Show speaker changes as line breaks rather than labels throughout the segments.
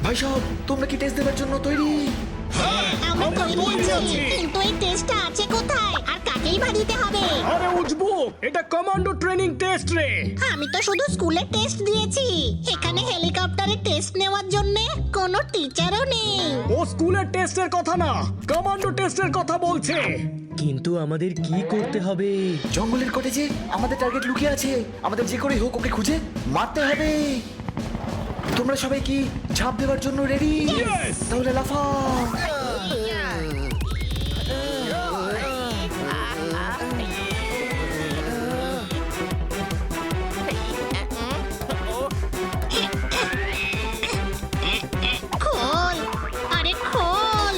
ভাই সাহেব, তোমরা কি টেস্ট দেওয়ার জন্য তৈরি?
আমরা তৈরি আছি, কিন্তু এই টেস্টটা আছে কোথায় আর কাকেই বা দিতে হবে?
আরে উজবুক, এটা কমান্ডো ট্রেনিং টেস্ট রে।
আমি তো শুধু স্কুলে টেস্ট দিয়েছি, এখানে হেলিকপ্টারে টেস্ট নেওয়ার জন্য কোনো টিচারও নেই।
ও স্কুলের টেস্টের কথা না, কমান্ডো টেস্টের কথা বলছে।
কিন্তু আমাদের কি করতে হবে?
জঙ্গলের কটেজে আমাদের টার্গেট লুকিয়ে আছে, আমাদের যে করে হোক ওকে খুঁজে মারতে হবে। তোমরা সবাই কি ঝাঁপ দেওয়ার জন্য রেডি? তাহলে লাফাও।
খোল, আরে খোল।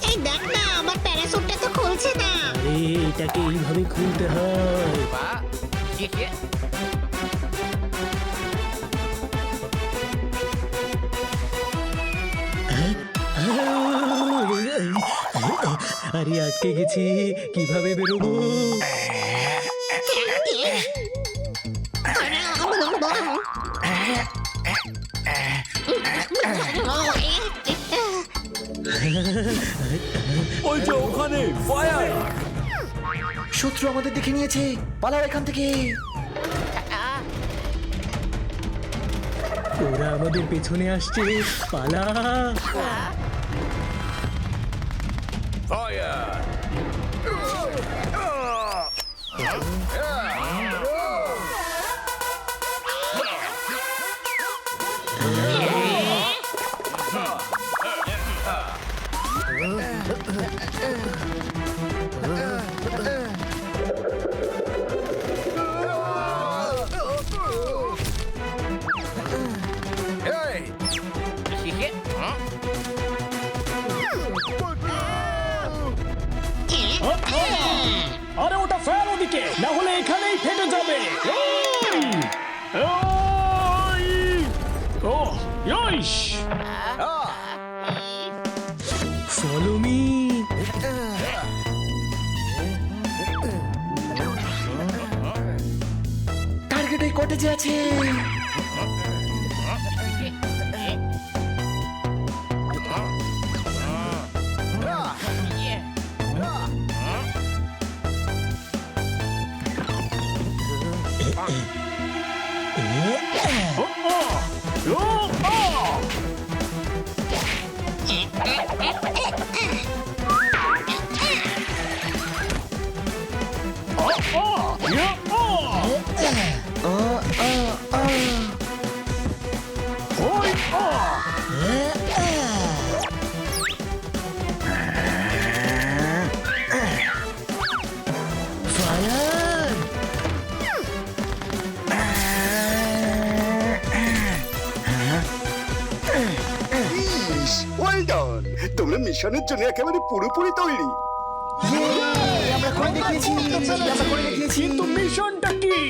এই দেখ না, আমার প্যারাসুটটা তো খুলছে না।
আরে এটাকে এইভাবে খুলতে হয়। আরে আটকে গেছি, কিভাবে বেরোবো?
ওই যে ওখানে ফায়ার!
শত্রু আমাদের দেখে নিয়েছে, পালাও এখান থেকে।
ওরা আমাদের পেছনে আসছে, পালা!
ফায়ার!
আরে ওটা ফায়ার ওদিকে, না হলে এখানেই ফেটে যাবে।
Follow me.
টার্গেট ওই কটেজে আছে।
ওয়েল ডান, তোমরা মিশনের জন্য একেবারে পুরোপুরি তৈরি।
আমরা করে দেখিয়েছি, আমরা করে দেখিয়েছি।
কিন্তু মিশনটা কি?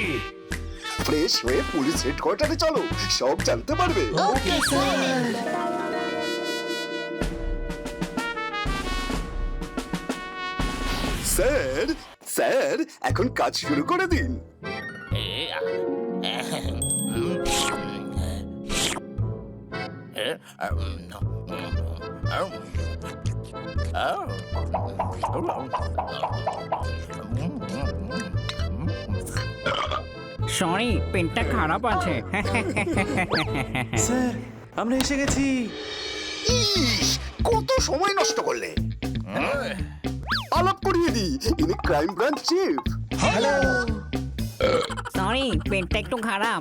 ফ্রেশ হয়ে পুলিশ হেডকোয়ার্টারে চলো, সব জানতে পারবে।
Okay sir.
স্যার, স্যার এখন কাজ শুরু করে দিন।
সরি, পেনটা খারাপ আছে।
স্যার, আমরা এসে গেছি।
ইস, কত সময় নষ্ট করলে। আলাপ করিয়ে দিই, ইনি crime branch chief.
Hello.
Sorry, পেনটা একটু খারাপ।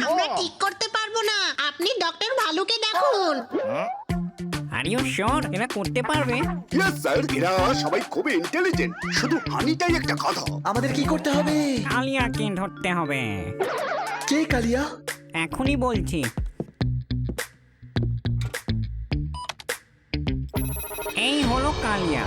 আমরা ঠিক করতে পারবো না, আপনি ডক্টর ভালুকে দেখুন।
আর ইউ শিওর এরা করতে পারবে?
ইয়েস স্যার, এরা সবাই খুবই ইন্টেলিজেন্ট, শুধু হানিটাই একটা কথা।
আমাদের কি করতে হবে?
কালিয়াকে ধরতে হবে।
কে কালিয়া?
এখনই বলছি। এই হলো কালিয়া।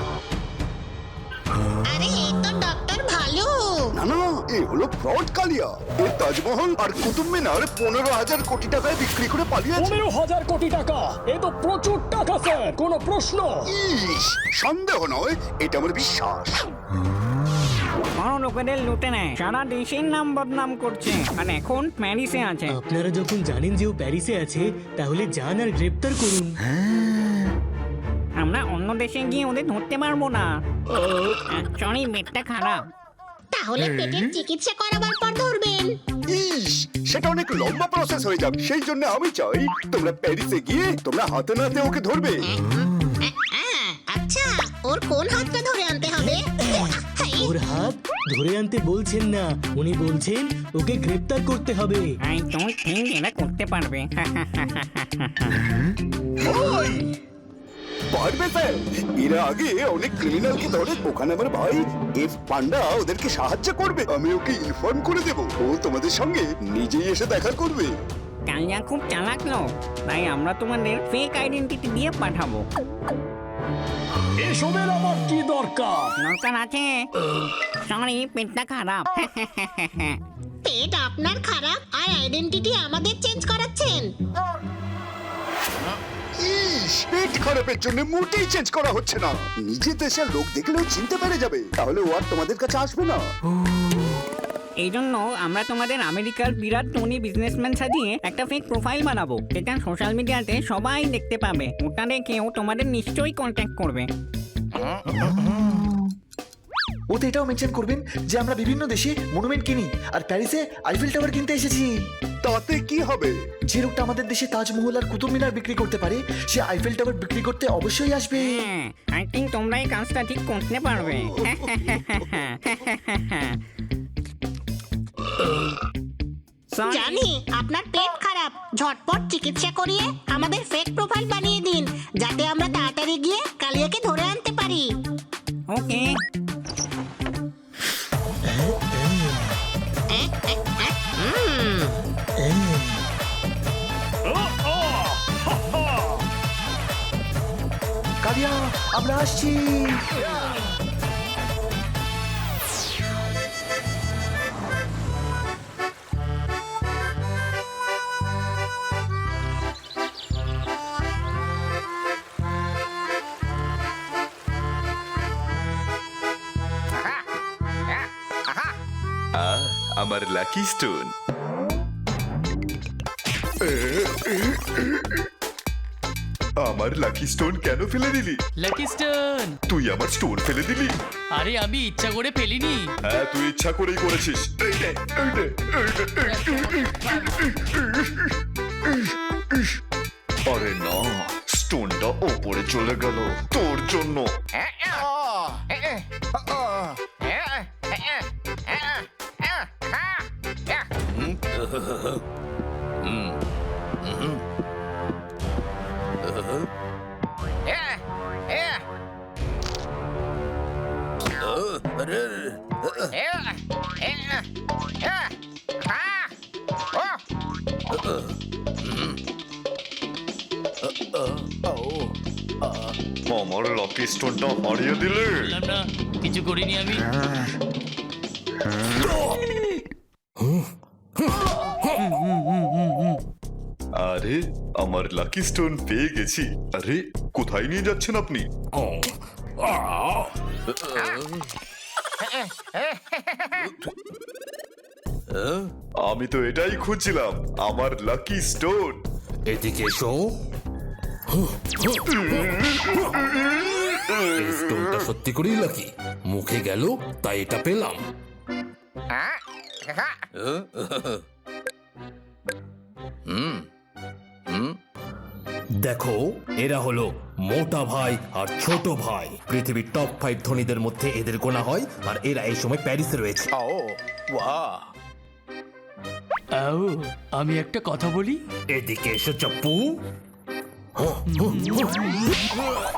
আরে এই তো ডক্টর ভালু।
না না, এ হলো ফ্রড কালিয়া। এ তাজমহল আর কুতুব মিনার 15,000 কোটি টাকায় বিক্রি করে পালিয়েছে।
15,000 কোটি টাকা, এ তো প্রচুর টাকা স্যার, কোনো প্রশ্ন?
ইস, সন্দেহ নয়, এটা আমার বিশ্বাস।
বড় লোকেদের লুটে নেয়, সারা দেশের নাম বদনাম করছে, আর এখন প্যারিসে আছে।
আপনারা যখন জানেন যে ও প্যারিসে আছে তাহলে যান আর গ্রেপ্তার করুন।
আমরা অন্য দেশে গিয়ে ওদের ধরতে পারবো না। সরি, পেটটা খারাপ।
তাহলে পেটের চিকিৎসা করাবার পর ধরবেন।
ইস, সেটা অনেক লম্বা প্রসেস হয়ে যাবে। সেই জন্য আমি চাই তোমরা প্যারিসে গিয়ে তোমরা হাতে নাতে ওকে ধরবে।
আচ্ছা, ওর কোন হাতটা ধরে আনতে হবে?
ওর হাত ধরে আনতে বলছেন না, উনি বলছেন ওকে গ্রেপ্তার করতে হবে।
আই ডোন্ট থিঙ্ক এরা করতে পারবে।
ওই! পারবে স্যার, এরা আগে অনেক ক্রিমিনালকে ধরে। ওখানে আমার ভাই এফ পান্ডা ওদেরকে সাহায্য করবে। আমি ওকে ইনফর্ম করে দেব, ও তোমাদের সঙ্গে নিজেই এসে দেখা করবে।
কালিয়া খুব চালাক লোক, তাই আমরা তোমাদের ফেক আইডেন্টিটি দিয়ে পাঠাবো।
এসবের আবার কি দরকার?
দরকার আছে। সরি, পেটটা খারাপ।
পেট আপনার খারাপ আর আইডেন্টিটি আমাদের চেঞ্জ করাচ্ছেন?
ইস, পেট খারাপের জন্য মোটেই চেঞ্জ করা হচ্ছে না। নিজের দেশের লোক দেখলেও চিনতে পেরে যাবে, তাহলে ও আর তোমাদের কাছে আসবে না।
এই জন্য আমরা তোমাদের আমেরিকার বিরাট ধনী বিজনেসম্যান সাজিয়ে একটা ফেক প্রোফাইল বানাবো, যেটা সোশ্যাল মিডিয়াতে সবাই দেখতে পাবে। ওটা দেখেও তোমাদের নিশ্চয়ই কন্ট্যাক্ট করবে।
ওতে এটাও মেনশন করবেন যে আমরা বিভিন্ন দেশে মনুমেন্ট কিনি আর প্যারিসে আইফেল টাওয়ার কিনতে এসেছি।
তাতে কি হবে?
যে লোকটা আমাদের দেশে তাজমহল আর কুতুব মিনার বিক্রি করতে পারে, সে আইফেল টাওয়ার বিক্রি করতে অবশ্যই আসবে।
হ্যাঁ, আই থিঙ্ক তোমরা এই কাজটা ঠিক করতে পারবে। Sorry.
জানি আপনার পেট খারাপ, ঝটপট চিকিৎসা করিয়ে আমাদের ফেক প্রোফাইল বানিয়ে দিন, যাতে আমরা তাড়াতাড়ি গিয়ে কালিয়াকে ধরে আনতে পারি।
ওকে।
কালিয়া, আমরা আসছি।
আমার লাকি স্টোন। আমার লাকি স্টোন কেন ফেলে দিলি?
Lucky stone!
তুই আমার স্টোন ফেলে দিলি?
আরে আমি ইচ্ছা করে ফেলিনি।
হ্যাঁ, তুই ইচ্ছা করেই করেছিস। এই নে, এই নে, এই নে, আরে না, স্টোনটা ওপরে চলে গেল তোর জন্য। আমার লাকি স্টোনটা হারিয়ে দিলে।
বললাম না, কিছু করিনি আমি।
আরে, আমার লাকি স্টোন পেয়ে গেছি। আরে, কোথায় নিয়ে যাচ্ছেন আপনি? আমি তো এটাই খুঁজছিলাম, আমার লাকি স্টোন।
এদিকে এসো। এই স্টোনটা সত্যি করেই লাকি, মুখে গেল তাই এটা পেলাম। দেখো, এরা হলো মোটা ভাই আর ছোট ভাই। পৃথিবীর টপ 5 ধনীদের মধ্যে এদের গোনা হয়, আর এরা এই সময় প্যারিসে রয়েছে।
আমি একটা কথা বলি।
এদিকে এসো চাপ্পু।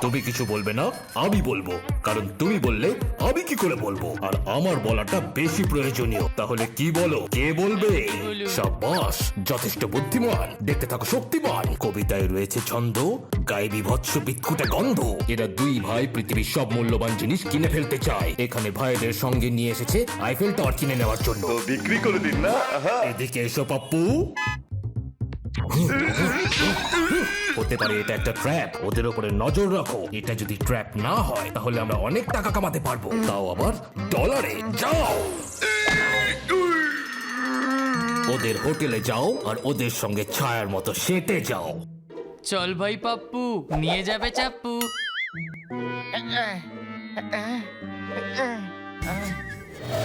তুমি কিছু বলবে না, আমি বলবো, কারণ তুমি বললে আমি কি করে বলবো, আর আমার বলাটা বেশি প্রয়োজনীয়। তাহলে কি বলো, কে বলবে? সাবাস, যথেষ্ট বুদ্ধিমান, দেখতে থাকো শক্তিমান। কবিতায় রয়েছে ছন্দ, গায়ে বিভৎস বিৎকুটে গন্ধ। এরা দুই ভাই পৃথিবীর সব মূল্যবান জিনিস কিনে ফেলতে চায়। এখানে ভাইদের সঙ্গে নিয়ে এসেছে আইফেল টাওয়ার কিনে নেওয়ার জন্য।
তো বিক্রি করে দিন না।
এদিকে এসো পাপ্পু। হতে পারে এটা একটা ট্র্যাপ। ওদের উপরে নজর রাখো। এটা যদি ট্র্যাপ না হয় তাহলে আমরা অনেক টাকা কামাতে পারবো, তাও আবার ডলারে। যাও, ওদের হোটেলে যাও আর ওদের সঙ্গে ছায়ার মতো সেটে যাও।
চল ভাই পাপ্পু, নিয়ে যাবে চাপ্পু।